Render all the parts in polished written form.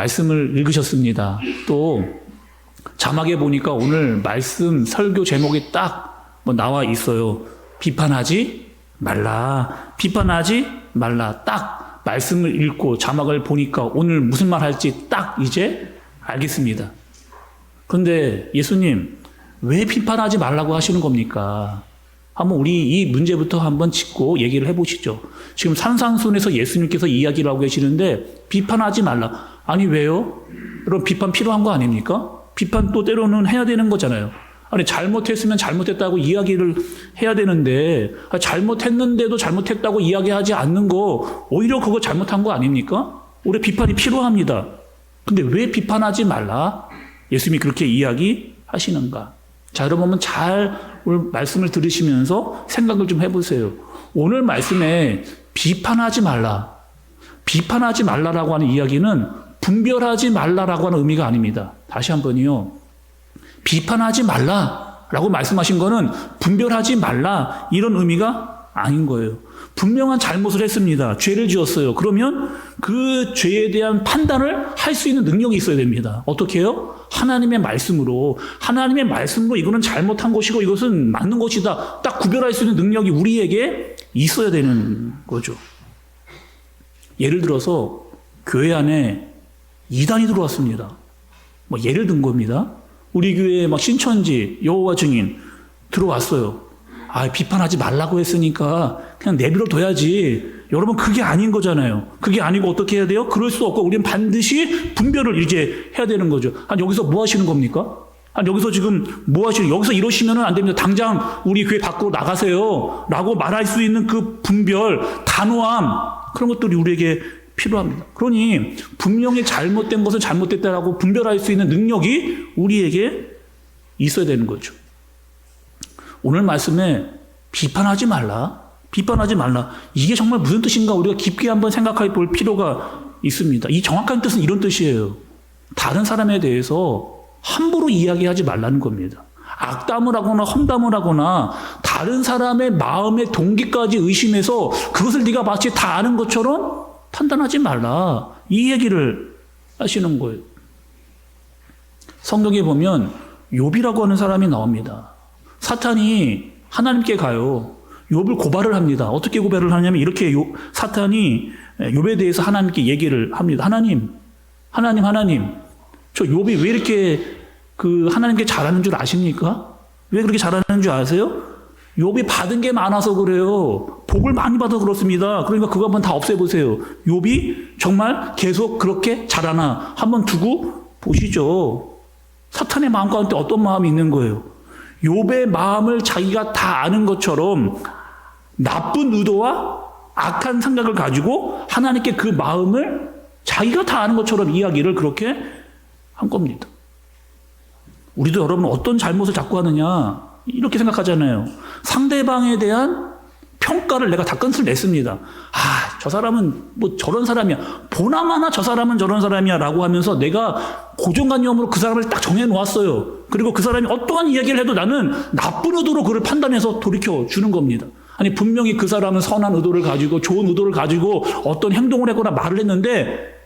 말씀을 읽으셨습니다. 또 자막에 보니까 오늘 말씀 설교 제목이 딱 뭐 나와 있어요. 비판하지 말라. 비판하지 말라. 딱 말씀을 읽고 자막을 보니까 오늘 무슨 말 할지 딱 이제 알겠습니다. 그런데 예수님 왜 비판하지 말라고 하시는 겁니까? 한번 우리 이 문제부터 한번 짚고 얘기를 해보시죠. 지금 산상순에서 예수님께서 이야기를 하고 계시는데 비판하지 말라. 아니 왜요? 여러분 비판 필요한 거 아닙니까? 비판 또 때로는 해야 되는 거잖아요. 아니 잘못했으면 잘못했다고 이야기를 해야 되는데 잘못했는데도 잘못했다고 이야기하지 않는 거 오히려 그거 잘못한 거 아닙니까? 우리 비판이 필요합니다. 근데 왜 비판하지 말라? 예수님이 그렇게 이야기하시는가? 자, 여러분 잘 오늘 말씀을 들으시면서 생각을 좀 해보세요. 오늘 말씀에 비판하지 말라. 비판하지 말라라고 하는 이야기는 분별하지 말라라고 하는 의미가 아닙니다. 다시 한번요. 비판하지 말라라고 말씀하신 거는 분별하지 말라 이런 의미가 아닌 거예요. 분명한 잘못을 했습니다. 죄를 지었어요. 그러면 그 죄에 대한 판단을 할 수 있는 능력이 있어야 됩니다. 어떻게 해요? 하나님의 말씀으로 이거는 잘못한 것이고 이것은 맞는 것이다. 딱 구별할 수 있는 능력이 우리에게 있어야 되는 거죠. 예를 들어서 교회 안에 이단이 들어왔습니다. 뭐 예를 든 겁니다. 우리 교회에 막 신천지, 여호와 증인 들어왔어요. 비판하지 말라고 했으니까 그냥 내버려 둬야지. 여러분 그게 아닌 거잖아요. 그게 아니고 어떻게 해야 돼요? 그럴 수 없고 우리는 반드시 분별을 이제 해야 되는 거죠. 여기서 뭐 하시는 겁니까? 여기서 지금 뭐 하시는, 여기서 이러시면 안 됩니다. 당장 우리 교회 밖으로 나가세요. 라고 말할 수 있는 그 분별, 단호함, 그런 것들이 우리에게 필요합니다. 그러니 분명히 잘못된 것은 잘못됐다라고 분별할 수 있는 능력이 우리에게 있어야 되는 거죠. 오늘 말씀에 비판하지 말라. 비판하지 말라. 이게 정말 무슨 뜻인가 우리가 깊게 한번 생각해 볼 필요가 있습니다. 이 정확한 뜻은 이런 뜻이에요. 다른 사람에 대해서 함부로 이야기하지 말라는 겁니다. 악담을 하거나 험담을 하거나 다른 사람의 마음의 동기까지 의심해서 그것을 네가 마치 다 아는 것처럼 판단하지 말라. 이 얘기를 하시는 거예요. 성경에 보면 욥이라고 하는 사람이 나옵니다. 사탄이 하나님께 가요. 욥을 고발을 합니다. 어떻게 고발을 하냐면 이렇게 사탄이 욥에 대해서 하나님께 얘기를 합니다. 하나님, 저 욥이 왜 이렇게 하나님께 잘하는 줄 아십니까? 왜 그렇게 잘하는 줄 아세요? 욥이 받은 게 많아서 그래요. 복을 많이 받아 그렇습니다. 그러니까 그거 한번 다 없애보세요. 욥이 정말 계속 그렇게 잘하나 한번 두고 보시죠. 사탄의 마음 가운데 어떤 마음이 있는 거예요? 욥의 마음을 자기가 다 아는 것처럼 나쁜 의도와 악한 생각을 가지고 하나님께 그 마음을 자기가 다 아는 것처럼 이야기를 그렇게 한 겁니다. 우리도 여러분 어떤 잘못을 자꾸 하느냐 이렇게 생각하잖아요. 상대방에 대한 평가를 내가 다 끈을 냈습니다. 저 사람은 뭐 저런 사람이야. 보나마나 저 사람은 저런 사람이야 라고 하면서 내가 고정관념으로 그 사람을 딱 정해놓았어요. 그리고 그 사람이 어떠한 이야기를 해도 나는 나쁜 의도로 그를 판단해서 돌이켜주는 겁니다. 분명히 그 사람은 선한 의도를 가지고 좋은 의도를 가지고 어떤 행동을 했거나 말을 했는데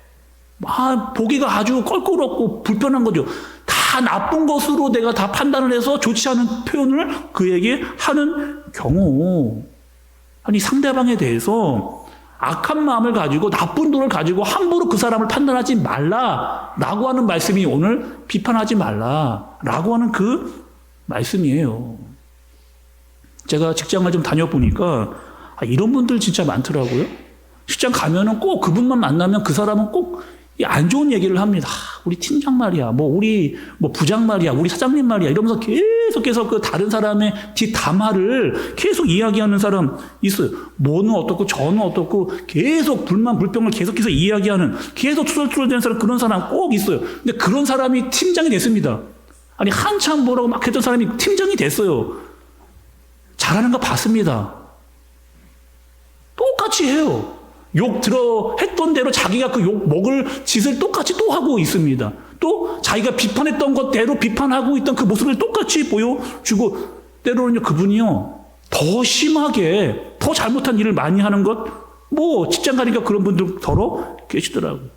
보기가 아주 껄끄럽고 불편한 거죠. 다 나쁜 것으로 내가 다 판단을 해서 좋지 않은 표현을 그에게 하는 경우, 상대방에 대해서 악한 마음을 가지고 나쁜 돈을 가지고 함부로 그 사람을 판단하지 말라라고 하는 말씀이 오늘 비판하지 말라라고 하는 그 말씀이에요. 제가 직장을 좀 다녀보니까 이런 분들 진짜 많더라고요. 직장 가면은 꼭 그분만 만나면 그 사람은 꼭 안 좋은 얘기를 합니다. 우리 팀장 말이야, 우리 부장 말이야, 우리 사장님 말이야 이러면서 계속해서 그 다른 사람의 뒷담화를 계속 이야기하는 사람 있어요. 뭐는 어떻고 저는 어떻고 계속 불만 불평을 계속해서 이야기하는, 계속 투덜투덜대는 사람, 그런 사람 꼭 있어요. 근데 그런 사람이 팀장이 됐습니다. 한참 뭐라고 막 했던 사람이 팀장이 됐어요. 잘하는 거 봤습니다. 똑같이 해요. 욕 했던 대로 자기가 그 욕 먹을 짓을 똑같이 또 하고 있습니다. 또 자기가 비판했던 것대로 비판하고 있던 그 모습을 똑같이 보여주고, 때로는요, 그분이요, 더 심하게, 더 잘못한 일을 많이 하는 것, 직장 가니까 그런 분들 더러 계시더라고요.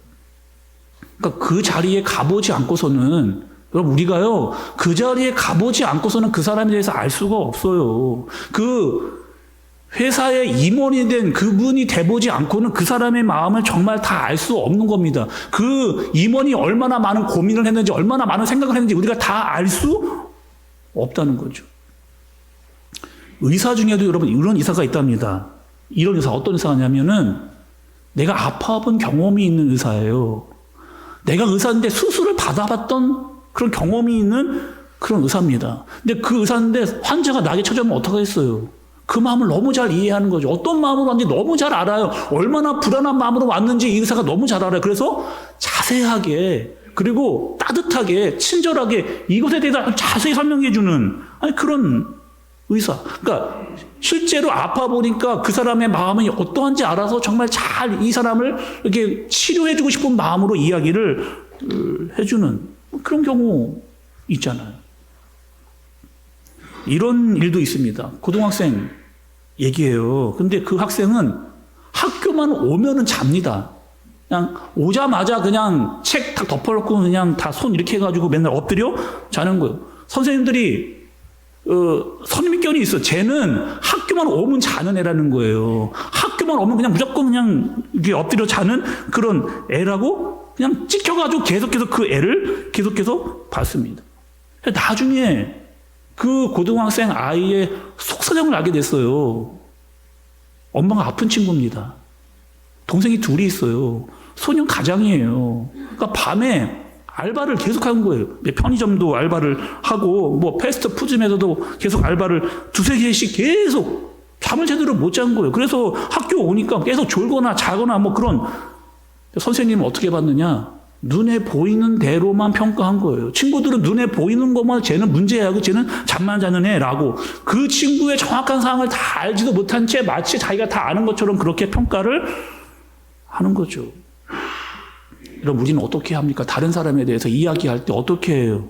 그러니까 그 자리에 가보지 않고서는, 여러분, 우리가요, 그 자리에 가보지 않고서는 그 사람에 대해서 알 수가 없어요. 그 회사의 임원이 된 그분이 돼보지 않고는 그 사람의 마음을 정말 다 알 수 없는 겁니다. 그 임원이 얼마나 많은 고민을 했는지, 얼마나 많은 생각을 했는지 우리가 다 알 수 없다는 거죠. 의사 중에도 여러분, 이런 의사가 있답니다. 이런 의사, 어떤 의사냐면은 내가 아파본 경험이 있는 의사예요. 내가 의사인데 수술을 받아봤던 그런 경험이 있는 그런 의사입니다. 근데 그 의사인데 환자가 나에게 찾아오면 어떡하겠어요? 그 마음을 너무 잘 이해하는 거죠. 어떤 마음으로 왔는지 너무 잘 알아요. 얼마나 불안한 마음으로 왔는지 이 의사가 너무 잘 알아요. 그래서 자세하게, 그리고 따뜻하게, 친절하게 이것에 대해서 자세히 설명해주는 그런 의사. 그러니까 실제로 아파 보니까 그 사람의 마음이 어떠한지 알아서 정말 잘 이 사람을 이렇게 치료해주고 싶은 마음으로 이야기를 해주는 그런 경우 있잖아요. 이런 일도 있습니다. 고등학생 얘기해요. 근데 그 학생은 학교만 오면은 잡니다. 그냥 오자마자 그냥 책 다 덮어놓고 그냥 다 손 이렇게 해가지고 맨날 엎드려 자는 거예요. 선생님들이 선입견이 있어. 쟤는 학교만 오면 자는 애라는 거예요. 학교만 오면 그냥 무조건 그냥 이렇게 엎드려 자는 그런 애라고 그냥 찍혀가지고 계속해서 그 애를 계속해서 봤습니다. 나중에 그 고등학생 아이의 속사정을 알게 됐어요. 엄마가 아픈 친구입니다. 동생이 둘이 있어요. 소년 가장이에요. 그러니까 밤에 알바를 계속 하는 거예요. 편의점도 알바를 하고, 뭐 패스트푸드점에서도 계속 알바를 두세 개씩 계속 잠을 제대로 못 잔 거예요. 그래서 학교 오니까 계속 졸거나 자거나 뭐 그런. 선생님은 어떻게 봤느냐? 눈에 보이는 대로만 평가한 거예요. 친구들은 눈에 보이는 것만 쟤는 문제야, 쟤는 잠만 자는 애라고. 그 친구의 정확한 상황을 다 알지도 못한 채 마치 자기가 다 아는 것처럼 그렇게 평가를 하는 거죠. 그럼 우리는 어떻게 합니까? 다른 사람에 대해서 이야기할 때 어떻게 해요?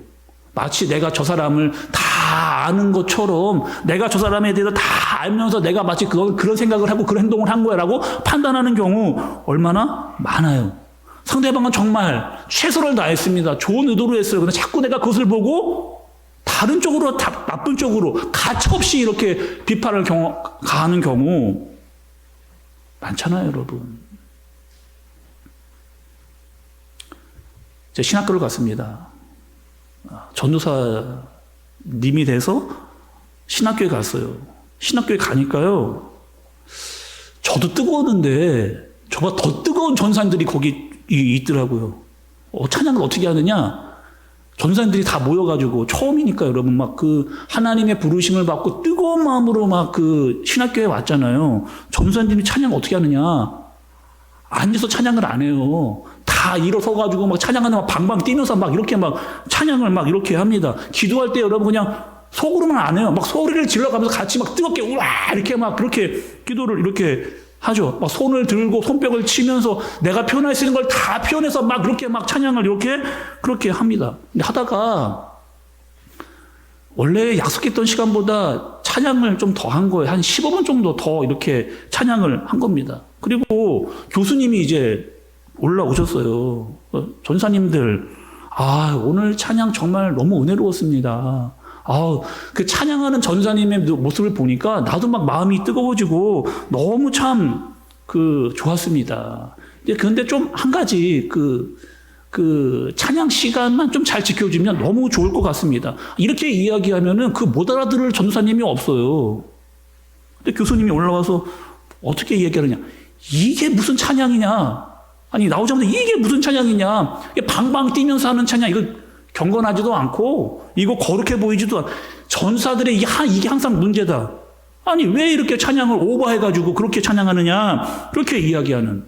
마치 내가 저 사람을 다 아는 것처럼, 내가 저 사람에 대해서 다 알면서 내가 마치 그런 생각을 하고 그런 행동을 한 거야라고 판단하는 경우 얼마나 많아요. 상대방은 정말 최선을 다했습니다. 좋은 의도로 했어요. 근데 자꾸 내가 그것을 보고 다른 쪽으로, 나쁜 쪽으로 가차없이 이렇게 비판을 가하는 경우 많잖아요, 여러분. 제가 신학교를 갔습니다. 전도사님이 돼서 신학교에 갔어요. 신학교에 가니까요, 저도 뜨거웠는데 저보다 더 뜨거운 전사님들이 거기 있더라고요. 찬양을 어떻게 하느냐? 전사님들이 다 모여가지고, 처음이니까 여러분, 막 그 하나님의 부르심을 받고 뜨거운 마음으로 막 그 신학교에 왔잖아요. 전사님들이 찬양 어떻게 하느냐? 앉아서 찬양을 안 해요. 다 일어서가지고 막 찬양하는 막 방방 뛰면서 막 이렇게 막 찬양을 막 이렇게 합니다. 기도할 때 여러분 그냥 속으로만 안 해요. 막 소리를 질러가면서 같이 막 뜨겁게 우와 이렇게 막 그렇게 기도를 이렇게 하죠. 막 손을 들고 손뼉을 치면서 내가 표현할 수 있는 걸 다 표현해서 막 그렇게 막 찬양을 이렇게 그렇게 합니다. 근데 하다가 원래 약속했던 시간보다 찬양을 좀 더 한 거예요. 한 15분 정도 더 이렇게 찬양을 한 겁니다. 그리고 교수님이 이제 올라오셨어요. 전사님들, 오늘 찬양 정말 너무 은혜로웠습니다. 그 찬양하는 전사님의 모습을 보니까 나도 막 마음이 뜨거워지고 너무 참 좋았습니다. 근데 좀 한 가지 그 찬양 시간만 좀 잘 지켜주면 너무 좋을 것 같습니다. 이렇게 이야기하면은 못 알아들을 전사님이 없어요. 근데 교수님이 올라와서 어떻게 이야기하느냐? 이게 무슨 찬양이냐? 아니, 나오자마자 이게 무슨 찬양이냐? 방방 뛰면서 하는 찬양, 이거 경건하지도 않고, 이거 거룩해 보이지도 않고, 전사들의 이게 항상 문제다. 아니, 왜 이렇게 찬양을 오버해가지고 그렇게 찬양하느냐? 그렇게 이야기하는.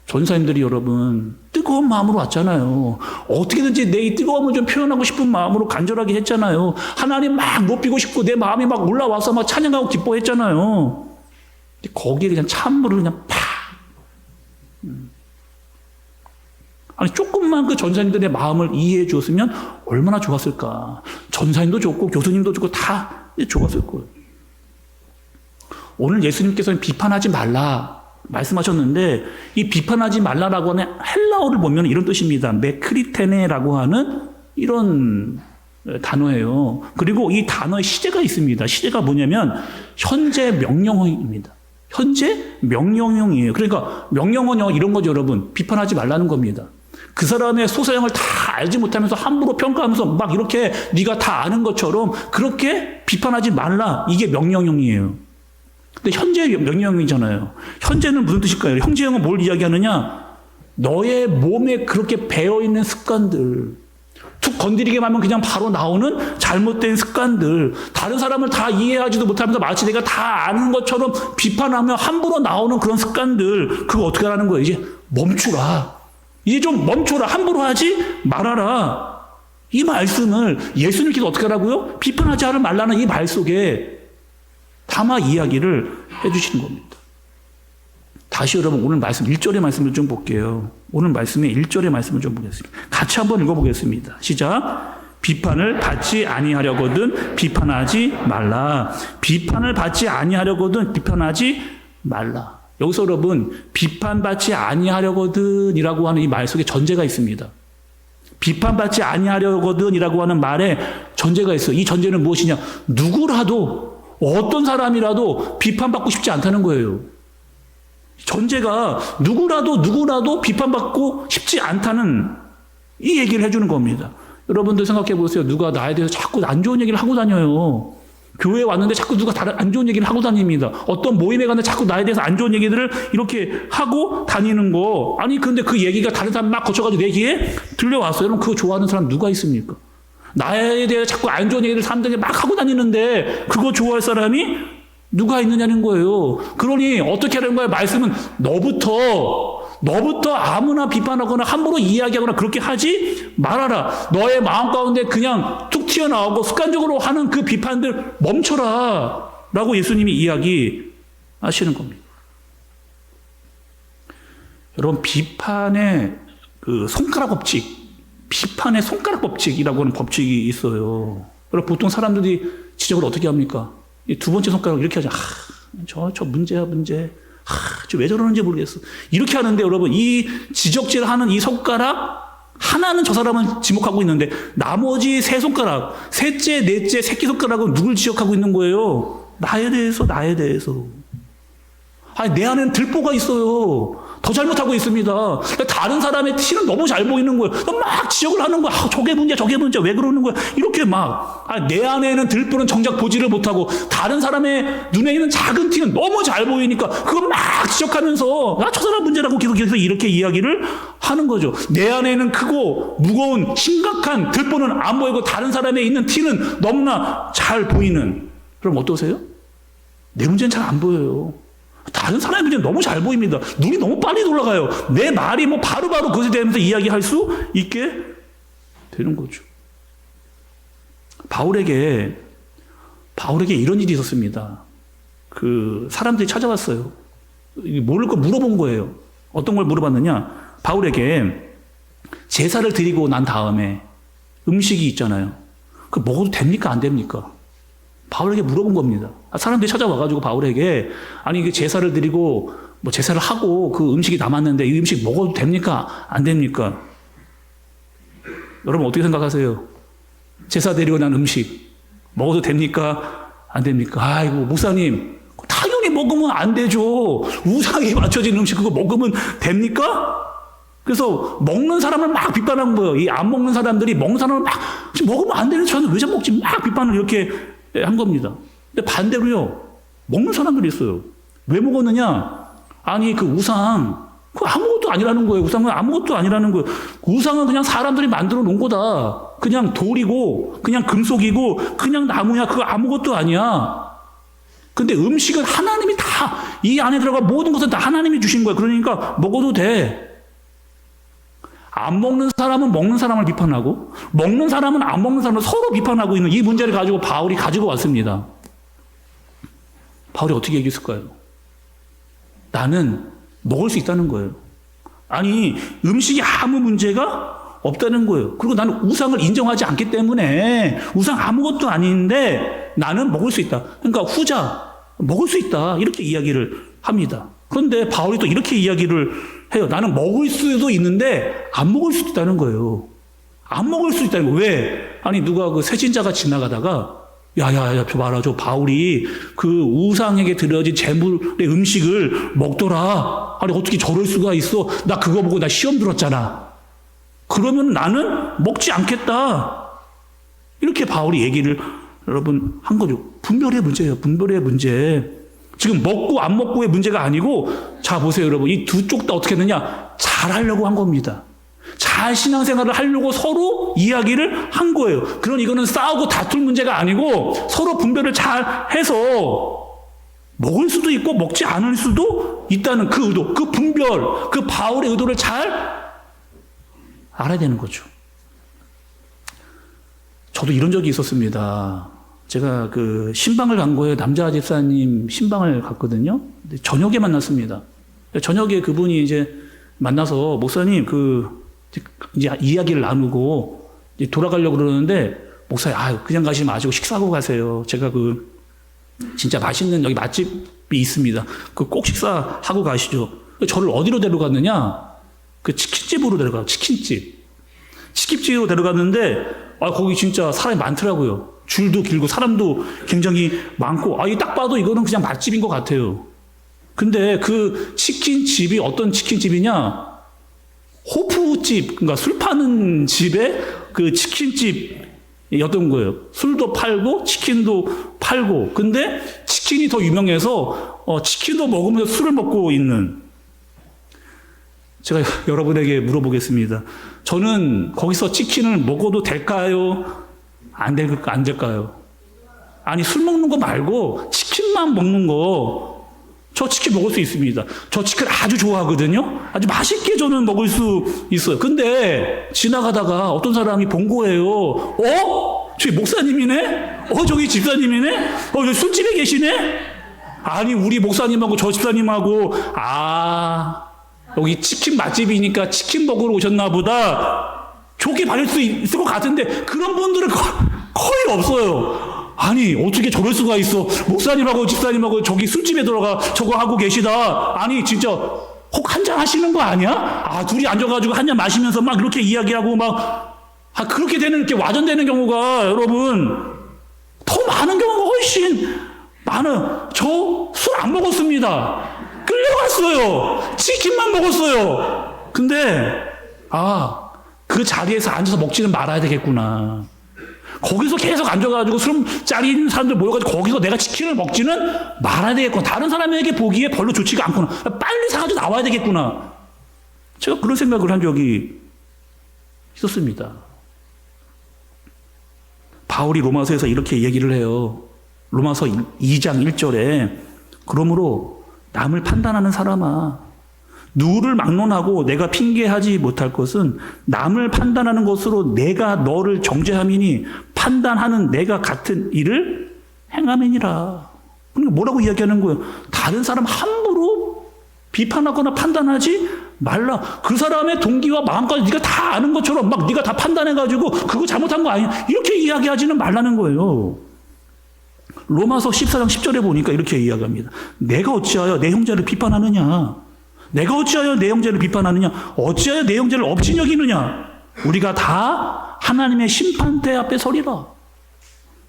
전사님들이 여러분, 뜨거운 마음으로 왔잖아요. 어떻게든지 내 이 뜨거움을 좀 표현하고 싶은 마음으로 간절하게 했잖아요. 하나님 막 높이고 싶고, 내 마음이 막 올라와서 막 찬양하고 기뻐했잖아요. 근데 거기에 그냥 찬물을 그냥 팍. 아니, 조금만 그 전사님들의 마음을 이해해 주었으면 얼마나 좋았을까. 전사님도 좋고 교수님도 좋고 다 좋았을 거예요. 오늘 예수님께서는 비판하지 말라 말씀하셨는데 이 비판하지 말라라고 하는 헬라어를 보면 이런 뜻입니다. 메크리테네라고 하는 이런 단어예요. 그리고 이 단어의 시제가 있습니다. 시제가 뭐냐면 현재 명령어입니다. 현재 명령형이에요. 그러니까 명령어는 이런 거죠, 여러분. 비판하지 말라는 겁니다. 그 사람의 소사형을 다 알지 못하면서 함부로 평가하면서 막 이렇게 네가 다 아는 것처럼 그렇게 비판하지 말라. 이게 명령형이에요. 근데 현재 명령형이잖아요. 현재는 무슨 뜻일까요? 현재형은 뭘 이야기하느냐? 너의 몸에 그렇게 배어있는 습관들, 툭 건드리기만 하면 그냥 바로 나오는 잘못된 습관들, 다른 사람을 다 이해하지도 못하면서 마치 내가 다 아는 것처럼 비판하며 함부로 나오는 그런 습관들, 그거 어떻게 하라는 거예요? 이제 멈추라. 이제 좀 멈춰라. 함부로 하지 말아라. 이 말씀을 예수님께서 어떻게 하라고요? 비판하지 말라는 이 말 속에 담아 이야기를 해주시는 겁니다. 다시 여러분 오늘 말씀 1절의 말씀을 좀 볼게요. 오늘 말씀의 1절의 말씀을 좀 보겠습니다. 같이 한번 읽어보겠습니다. 시작. 비판을 받지 아니하려거든 비판하지 말라. 비판을 받지 아니하려거든 비판하지 말라. 여기서 여러분 비판받지 아니하려거든 이라고 하는 이 말 속에 전제가 있습니다. 비판받지 아니하려거든 이라고 하는 말에 전제가 있어요. 이 전제는 무엇이냐? 누구라도 어떤 사람이라도 비판받고 싶지 않다는 거예요. 전제가 누구라도 비판받고 싶지 않다는 이 얘기를 해주는 겁니다. 여러분들 생각해 보세요. 누가 나에 대해서 자꾸 안 좋은 얘기를 하고 다녀요. 교회에 왔는데 자꾸 누가 안 좋은 얘기를 하고 다닙니다. 어떤 모임에 갔는데 자꾸 나에 대해서 안 좋은 얘기들을 이렇게 하고 다니는 거. 아니 근데 그 얘기가 다른 사람 막 거쳐가지고 내 귀에 들려왔어요. 여러분 그거 좋아하는 사람 누가 있습니까? 나에 대해 자꾸 안 좋은 얘기를 사람들에게 막 하고 다니는데 그거 좋아할 사람이 누가 있느냐는 거예요. 그러니 어떻게 하는 거예요? 말씀은 너부터 아무나 비판하거나 함부로 이야기하거나 그렇게 하지 말아라. 너의 마음 가운데 그냥 툭 튀어나오고 습관적으로 하는 그 비판들 멈춰라 라고 예수님이 이야기하시는 겁니다. 여러분 비판의 그 손가락 법칙, 비판의 손가락 법칙이라고 하는 법칙이 있어요. 여러분 보통 사람들이 지적을 어떻게 합니까? 이 두 번째 손가락 이렇게 하죠. 저 문제야 문제. 저 왜 저러는지 모르겠어. 이렇게 하는데 여러분 이 지적질을 하는 이 손가락 하나는 저 사람은 지목하고 있는데 나머지 세 손가락, 셋째, 넷째, 새끼 손가락은 누굴 지적하고 있는 거예요? 나에 대해서. 아니 내 안에는 들보가 있어요. 더 잘못하고 있습니다. 다른 사람의 티는 너무 잘 보이는 거예요. 막 지적을 하는 거야. 저게 문제 왜 그러는 거야. 이렇게 막 내 안에는 들보는 정작 보지를 못하고 다른 사람의 눈에 있는 작은 티는 너무 잘 보이니까 그걸 막 지적하면서 저 사람 문제라고 계속 이렇게 이야기를 하는 거죠. 내 안에는 크고 무거운 심각한 들보는 안 보이고 다른 사람의 있는 티는 너무나 잘 보이는. 그럼 어떠세요? 내 문제는 잘 안 보여요. 다른 사람의 문제는 너무 잘 보입니다. 눈이 너무 빨리 돌아가요. 내 말이 바로바로 그것에 대해서 이야기할 수 있게 되는 거죠. 바울에게 이런 일이 있었습니다. 그 사람들이 찾아왔어요. 모를 걸 물어본 거예요. 어떤 걸 물어봤느냐? 바울에게 제사를 드리고 난 다음에 음식이 있잖아요. 그 먹어도 됩니까? 안 됩니까? 바울에게 물어본 겁니다. 사람들이 찾아와가지고 바울에게 아니 이게 제사를 드리고 제사를 하고 그 음식이 남았는데 이 음식 먹어도 됩니까? 안 됩니까? 여러분 어떻게 생각하세요? 제사 드리고 난 음식 먹어도 됩니까? 안 됩니까? 아이고 목사님 당연히 먹으면 안 되죠. 우상에 맞춰진 음식 그거 먹으면 됩니까? 그래서 먹는 사람을 막 비판한 거예요. 이 안 먹는 사람들이 먹는 사람을 막 먹으면 안 되는 저는 왜 잘 먹지? 막 비판을 이렇게 한 겁니다. 근데 반대로요. 먹는 사람들이 있어요. 왜 먹었느냐? 아니 그 우상 그거 아무것도 아니라는 거예요. 우상은 아무것도 아니라는 거예요. 우상은 그냥 사람들이 만들어 놓은 거다. 그냥 돌이고 그냥 금속이고 그냥 나무야. 그거 아무것도 아니야. 근데 음식은 하나님이 다 이 안에 들어가 모든 것은 다 하나님이 주신 거예요. 그러니까 먹어도 돼. 안 먹는 사람은 먹는 사람을 비판하고 먹는 사람은 안 먹는 사람을 서로 비판하고 있는 이 문제를 가지고 바울이 가지고 왔습니다. 바울이 어떻게 얘기했을까요? 나는 먹을 수 있다는 거예요. 아니 음식이 아무 문제가 없다는 거예요. 그리고 나는 우상을 인정하지 않기 때문에 우상 아무것도 아닌데 나는 먹을 수 있다. 그러니까 후자 먹을 수 있다. 이렇게 이야기를 합니다. 그런데 바울이 또 이렇게 이야기를 해요. 나는 먹을 수도 있는데 안 먹을 수도 있다는 거예요. 안 먹을 수 있다는 거예요. 왜? 아니 누가 그 세진자가 지나가다가 야야야 봐라 저 바울이 그 우상에게 드려진 제물의 음식을 먹더라. 아니 어떻게 저럴 수가 있어. 나 그거 보고 나 시험 들었잖아. 그러면 나는 먹지 않겠다. 이렇게 바울이 얘기를 여러분 한 거죠. 분별의 문제예요. 분별의 문제. 지금 먹고 안 먹고의 문제가 아니고 자 보세요 여러분. 이 두 쪽 다 어떻게 했느냐. 잘하려고 한 겁니다. 잘 신앙생활을 하려고 서로 이야기를 한 거예요. 그런 이거는 싸우고 다툴 문제가 아니고 서로 분별을 잘 해서 먹을 수도 있고 먹지 않을 수도 있다는 그 의도, 그 분별, 그 바울의 의도를 잘 알아야 되는 거죠. 저도 이런 적이 있었습니다. 제가 그 신방을 간 거예요. 남자 집사님 신방을 갔거든요. 근데 저녁에 만났습니다. 저녁에 그분이 이제 만나서 목사님 이제 이야기를 나누고 이제 돌아가려고 그러는데 목사님 그냥 가시지 마시고 식사하고 가세요. 제가 진짜 맛있는 여기 맛집이 있습니다. 꼭 식사하고 가시죠. 저를 어디로 데려갔느냐? 그 치킨집으로 데려가요. 치킨집으로 데려갔는데 거기 진짜 사람이 많더라고요. 줄도 길고 사람도 굉장히 많고 이 딱 봐도 이거는 그냥 맛집인 것 같아요. 근데 그 치킨집이 어떤 치킨집이냐? 호프집, 그러니까 술 파는 집에 그 치킨집이었던 거예요. 술도 팔고 치킨도 팔고. 근데 치킨이 더 유명해서 치킨도 먹으면서 술을 먹고 있는. 제가 여러분에게 물어보겠습니다. 저는 거기서 치킨을 먹어도 될까요? 안 될까요? 아니 술 먹는 거 말고 치킨만 먹는 거. 저 치킨 먹을 수 있습니다. 저 치킨 아주 좋아하거든요. 아주 맛있게 저는 먹을 수 있어요. 근데 지나가다가 어떤 사람이 본 거예요. 저기 목사님이네? 저기 집사님이네? 여기 술집에 계시네? 아니 우리 목사님하고 저 집사님하고 여기 치킨 맛집이니까 치킨 먹으러 오셨나 보다. 좋게 받을 수 있을 것 같은데 그런 분들은 거의 없어요. 아니 어떻게 저럴 수가 있어. 목사님하고 집사님하고 저기 술집에 들어가 저거 하고 계시다. 아니 진짜 혹 한잔 하시는 거 아니야? 둘이 앉아가지고 한잔 마시면서 막 이렇게 이야기하고 그렇게 되는 이렇게 와전되는 경우가 여러분 더 많은 경우가 훨씬 많아요. 저 술 안 먹었습니다. 끌려갔어요. 치킨만 먹었어요. 근데 그 자리에서 앉아서 먹지는 말아야 되겠구나. 거기서 계속 앉아가지고 술 짜리는 사람들 모여가지고 거기서 내가 치킨을 먹지는 말아야 되겠구나. 다른 사람에게 보기에 별로 좋지가 않구나. 빨리 사가지고 나와야 되겠구나. 제가 그런 생각을 한 적이 있었습니다. 바울이 로마서에서 이렇게 얘기를 해요. 로마서 2장 1절에 그러므로 남을 판단하는 사람아 누구를 막론하고 내가 핑계하지 못할 것은 남을 판단하는 것으로 내가 너를 정죄함이니 판단하는 내가 같은 일을 행함이니라. 그러니까 뭐라고 이야기하는 거예요? 다른 사람 함부로 비판하거나 판단하지 말라. 그 사람의 동기와 마음까지 네가 다 아는 것처럼 막 네가 다 판단해가지고 그거 잘못한 거 아니야. 이렇게 이야기하지는 말라는 거예요. 로마서 14장 10절에 보니까 이렇게 이야기합니다. 내가 어찌하여 내 형제를 비판하느냐? 내가 어찌하여 내 형제를 비판하느냐? 어찌하여 내 형제를 업신 여기느냐? 우리가 다 하나님의 심판대 앞에 서리라.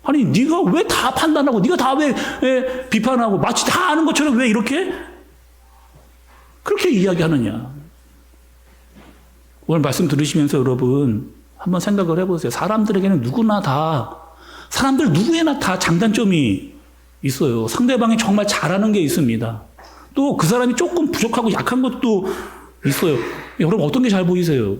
아니 네가 왜 다 판단하고 네가 다 왜 비판하고 마치 다 아는 것처럼 왜 이렇게 그렇게 이야기하느냐? 오늘 말씀 들으시면서 여러분 한번 생각을 해보세요. 사람들에게는 사람들 누구에나 다 장단점이 있어요. 상대방이 정말 잘하는 게 있습니다. 또 그 사람이 조금 부족하고 약한 것도 있어요. 여러분 어떤 게 잘 보이세요?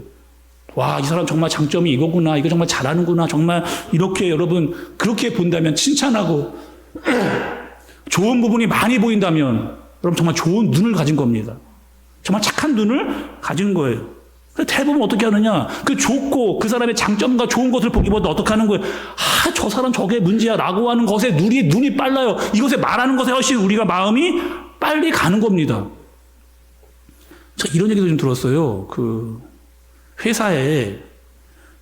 이 사람 정말 장점이 이거구나. 이거 정말 잘하는구나. 정말 이렇게 여러분 그렇게 본다면 칭찬하고 좋은 부분이 많이 보인다면 여러분 정말 좋은 눈을 가진 겁니다. 정말 착한 눈을 가진 거예요. 대부분 어떻게 하느냐? 그 좋고 그 사람의 장점과 좋은 것을 보기보다 어떻게 하는 거예요? 저 사람 저게 문제야 라고 하는 것에 눈이 빨라요. 이것에 말하는 것에 훨씬 우리가 마음이 빨리 가는 겁니다. 저 이런 얘기도 좀 들었어요. 그 회사에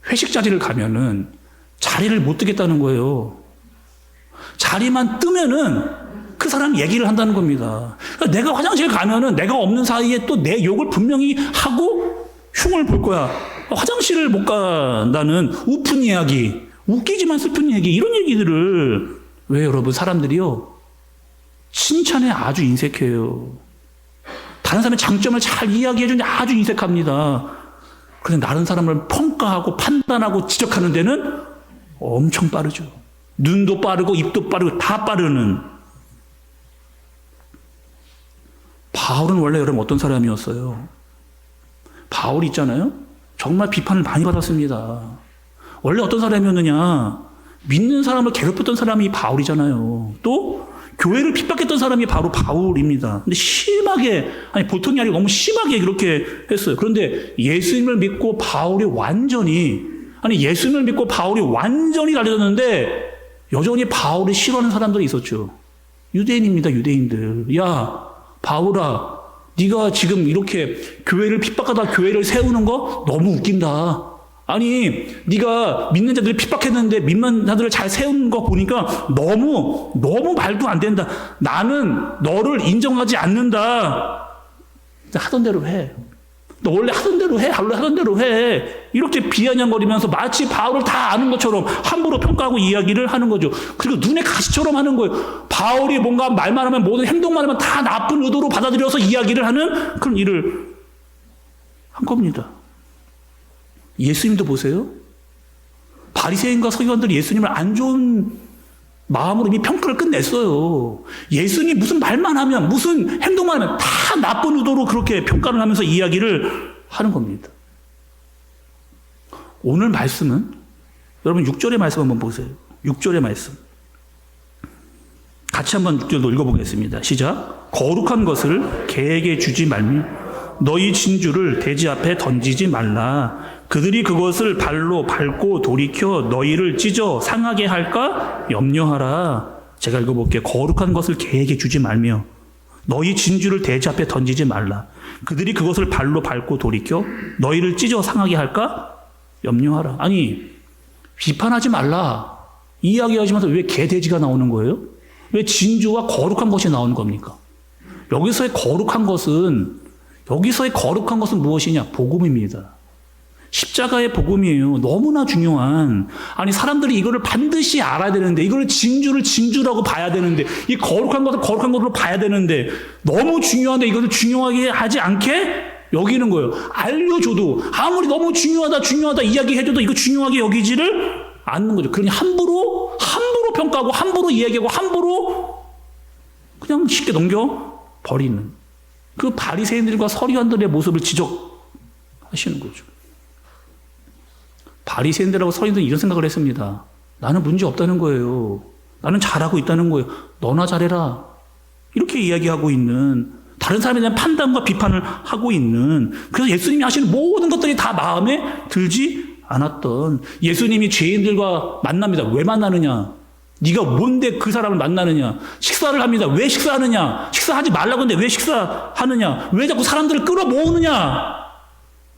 회식 자리를 가면은 자리를 못 뜨겠다는 거예요. 자리만 뜨면은 그 사람 얘기를 한다는 겁니다. 내가 화장실 가면은 내가 없는 사이에 또 내 욕을 분명히 하고 흉을 볼 거야. 화장실을 못 간다는 우픈 이야기, 웃기지만 슬픈 얘기, 이런 얘기들을 왜 여러분 사람들이요? 칭찬에 아주 인색해요. 다른 사람의 장점을 잘 이야기해주는데 아주 인색합니다. 그런데 다른 사람을 평가하고 판단하고 지적하는 데는 엄청 빠르죠. 눈도 빠르고 입도 빠르고 다 빠르는. 바울은 원래 여러분 어떤 사람이었어요? 바울이 있잖아요. 정말 비판을 많이 받았습니다. 원래 어떤 사람이었느냐? 믿는 사람을 괴롭혔던 사람이 바울이잖아요. 또 교회를 핍박했던 사람이 바로 바울입니다. 근데 심하게, 아니 보통이 아니고 너무 심하게 그렇게 했어요. 그런데 예수님을 믿고 바울이 완전히 달려졌는데 여전히 바울을 싫어하는 사람들이 있었죠. 유대인입니다. 유대인들. 야 바울아, 네가 지금 이렇게 교회를 핍박하다 교회를 세우는 거 너무 웃긴다. 아니 네가 믿는 자들을 핍박했는데 믿는 자들을 잘 세운 거 보니까 너무 말도 안 된다. 나는 너를 인정하지 않는다. 하던 대로 해. 너 원래 하던 대로 해. 원래 하던 대로 해. 이렇게 비아냥거리면서 마치 바울을 다 아는 것처럼 함부로 평가하고 이야기를 하는 거죠. 그리고 눈에 가시처럼 하는 거예요. 바울이 뭔가 말만 하면 모든 행동만 하면 다 나쁜 의도로 받아들여서 이야기를 하는 그런 일을 한 겁니다. 예수님도 보세요. 바리새인과 서기관들이 예수님을 안 좋은 마음으로 이미 평가를 끝냈어요. 예수님 무슨 말만 하면 무슨 행동만 하면 다 나쁜 의도로 그렇게 평가를 하면서 이야기를 하는 겁니다. 오늘 말씀은 여러분 6절의 말씀 한번 보세요. 6절의 말씀 같이 한번 6절도 읽어보겠습니다. 시작. 거룩한 것을 개에게 주지 말며 너희 진주를 돼지 앞에 던지지 말라. 그들이 그것을 발로 밟고 돌이켜 너희를 찢어 상하게 할까 염려하라. 제가 읽어볼게요. 거룩한 것을 개에게 주지 말며 너희 진주를 돼지 앞에 던지지 말라. 그들이 그것을 발로 밟고 돌이켜 너희를 찢어 상하게 할까 염려하라. 아니 비판하지 말라 이야기하시면서 왜 개 돼지가 나오는 거예요? 왜 진주와 거룩한 것이 나오는 겁니까? 여기서의 거룩한 것은 무엇이냐? 복음입니다. 십자가의 복음이에요. 너무나 중요한. 아니 사람들이 이거를 반드시 알아야 되는데 이걸 진주를 진주라고 봐야 되는데 이 거룩한 것을 거룩한 것으로 봐야 되는데 너무 중요한데 이것을 중요하게 하지 않게 여기는 거예요. 알려줘도 아무리 너무 중요하다 이야기해줘도 이거 중요하게 여기지를 않는 거죠. 그러니 함부로 평가하고 함부로 이야기하고 함부로 그냥 쉽게 넘겨버리는 그 바리새인들과 서기관들의 모습을 지적하시는 거죠. 바리새인들하고 서기관들은 이런 생각을 했습니다. 나는 문제 없다는 거예요. 나는 잘하고 있다는 거예요. 너나 잘해라. 이렇게 이야기하고 있는, 다른 사람에 대한 판단과 비판을 하고 있는, 그래서 예수님이 하시는 모든 것들이 다 마음에 들지 않았던, 예수님이 죄인들과 만납니다. 왜 만나느냐? 네가 뭔데 그 사람을 만나느냐? 식사를 합니다. 왜 식사하느냐? 식사하지 말라고 했는데 왜 식사하느냐? 왜 자꾸 사람들을 끌어모으느냐?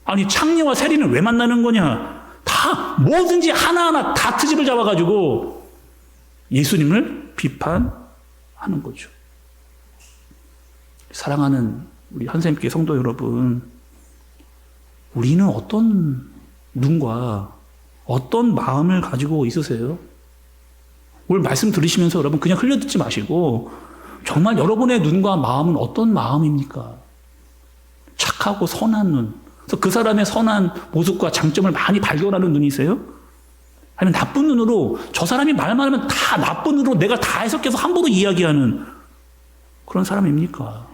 아니 창녀와 세리는 왜 만나는 거냐? 다 뭐든지 하나하나 다 트집을 잡아가지고 예수님을 비판하는 거죠. 사랑하는 우리 한샘교회 성도 여러분, 우리는 어떤 눈과 어떤 마음을 가지고 있으세요? 오늘 말씀 들으시면서 여러분 그냥 흘려듣지 마시고 정말 여러분의 눈과 마음은 어떤 마음입니까? 착하고 선한 눈, 그래서 그 사람의 선한 모습과 장점을 많이 발견하는 눈이세요? 아니면 나쁜 눈으로 저 사람이 말만 하면 다 나쁜 눈으로 내가 다 해석해서 함부로 이야기하는 그런 사람입니까?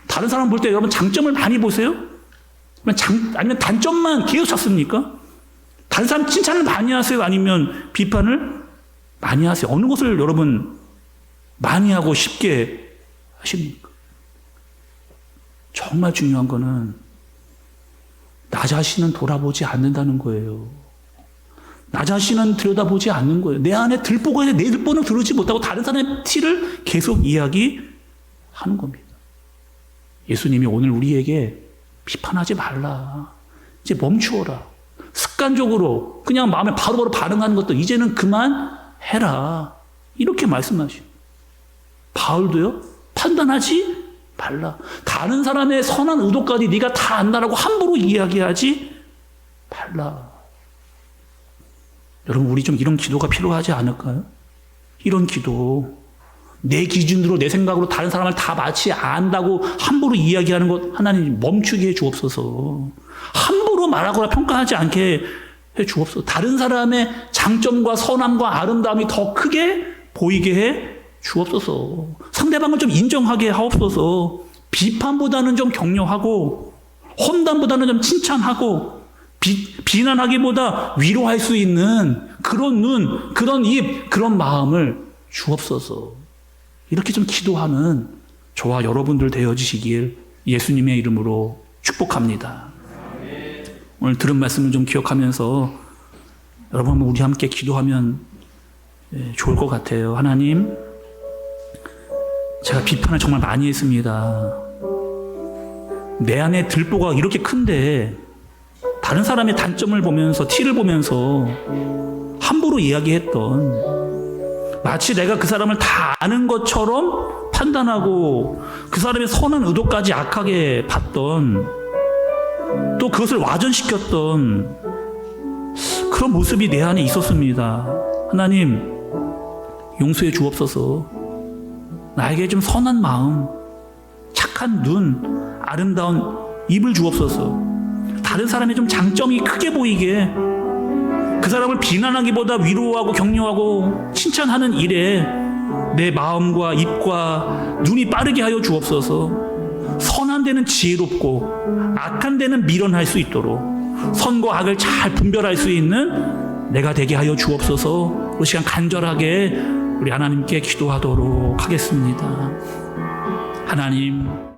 다른 사람 볼 때 여러분 장점을 많이 보세요? 아니면 단점만 계속 찾습니까? 다른 사람 칭찬을 많이 하세요? 아니면 비판을 많이 하세요? 어느 것을 여러분 많이 하고 쉽게 하십니까? 정말 중요한 거는 나 자신은 돌아보지 않는다는 거예요. 나 자신은 들여다보지 않는 거예요. 내 안에 들보가 있는데 내 들보는 들지 못하고 다른 사람의 티를 계속 이야기하는 겁니다. 예수님이 오늘 우리에게 비판하지 말라. 이제 멈추어라. 습관적으로 그냥 마음에 바로바로 반응하는 것도 이제는 그만해라. 이렇게 말씀하시고 바울도요. 판단하지 말라. 다른 사람의 선한 의도까지 네가 다 안다라고 함부로 이야기하지 말라. 여러분, 우리 좀 이런 기도가 필요하지 않을까요? 이런 기도. 내 기준으로, 내 생각으로 다른 사람을 다 마치 안다고 함부로 이야기하는 것 하나님 멈추게 해 주옵소서. 함부로 말하거나 평가하지 않게 해 주옵소서. 다른 사람의 장점과 선함과 아름다움이 더 크게 보이게 해 주옵소서. 상대방을 좀 인정하게 하옵소서. 비판보다는 좀 격려하고 험담보다는 좀 칭찬하고 비난하기보다 위로할 수 있는 그런 눈, 그런 입, 그런 마음을 주옵소서. 이렇게 좀 기도하는 저와 여러분들 되어지시길 예수님의 이름으로 축복합니다. 오늘 들은 말씀을 좀 기억하면서 여러분, 우리 함께 기도하면 좋을 것 같아요. 하나님, 제가 비판을 정말 많이 했습니다. 내 안에 들보가 이렇게 큰데 다른 사람의 단점을 보면서, 티를 보면서 함부로 이야기했던, 마치 내가 그 사람을 다 아는 것처럼 판단하고 그 사람의 선한 의도까지 악하게 봤던, 또 그것을 와전시켰던 그런 모습이 내 안에 있었습니다. 하나님, 용서해 주옵소서. 나에게 좀 선한 마음, 착한 눈, 아름다운 입을 주옵소서. 다른 사람의 좀 장점이 크게 보이게, 그 사람을 비난하기보다 위로하고 격려하고 칭찬하는 일에 내 마음과 입과 눈이 빠르게 하여 주옵소서. 선한 데는 지혜롭고 악한 데는 미련할 수 있도록 선과 악을 잘 분별할 수 있는 내가 되게 하여 주옵소서. 이 시간 간절하게 우리 하나님께 기도하도록 하겠습니다. 하나님,